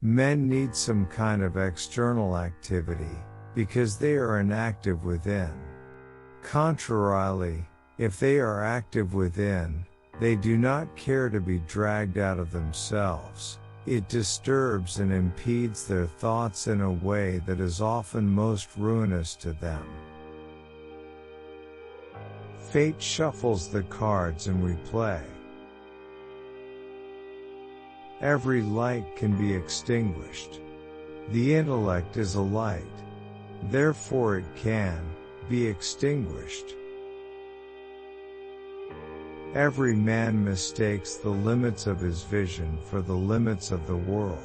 Men need some kind of external activity, because they are inactive within. Contrarily, if they are active within, they do not care to be dragged out of themselves. It disturbs and impedes their thoughts in a way that is often most ruinous to them. Fate shuffles the cards and we play. Every light can be extinguished. The intellect is a light. Therefore it can be extinguished. Every man mistakes the limits of his vision for the limits of the world.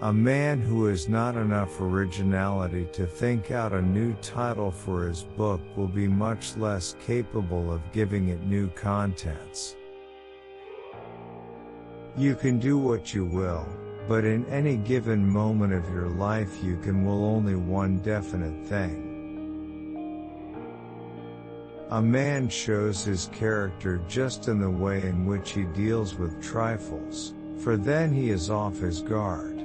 A man who has not enough originality to think out a new title for his book will be much less capable of giving it new contents. You can do what you will, but in any given moment of your life you can will only one definite thing. A man shows his character just in the way in which he deals with trifles, for then he is off his guard.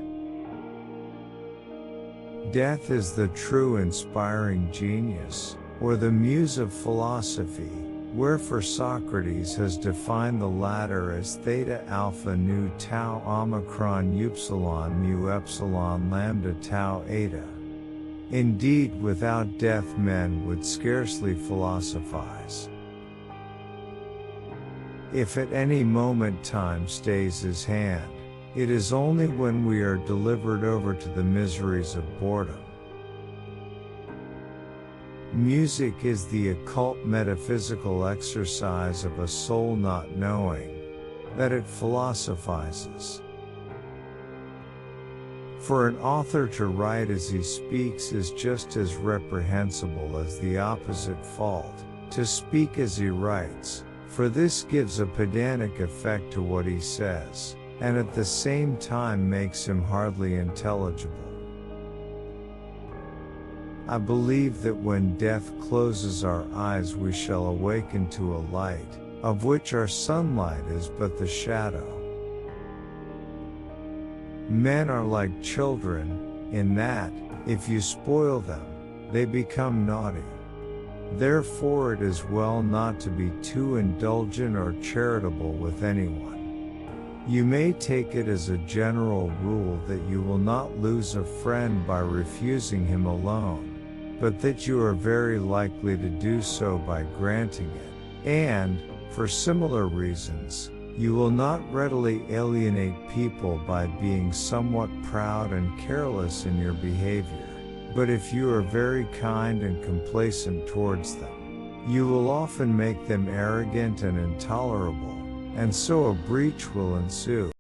Death is the true inspiring genius, or the muse of philosophy, wherefore Socrates has defined the latter as theta alpha nu tau omicron upsilon mu epsilon lambda tau eta. Indeed, without death men would scarcely philosophize. If at any moment time stays his hand, it is only when we are delivered over to the miseries of boredom. Music is the occult metaphysical exercise of a soul not knowing that it philosophizes. For an author to write as he speaks is just as reprehensible as the opposite fault, to speak as he writes, for this gives a pedantic effect to what he says, and at the same time makes him hardly intelligible. I believe that when death closes our eyes we shall awaken to a light, of which our sunlight is but the shadow. Men are like children, in that, if you spoil them, they become naughty. Therefore it is well not to be too indulgent or charitable with anyone. You may take it as a general rule that you will not lose a friend by refusing him a loan, but that you are very likely to do so by granting it, and, for similar reasons, you will not readily alienate people by being somewhat proud and careless in your behavior, but if you are very kind and complacent towards them, you will often make them arrogant and intolerable, and so a breach will ensue.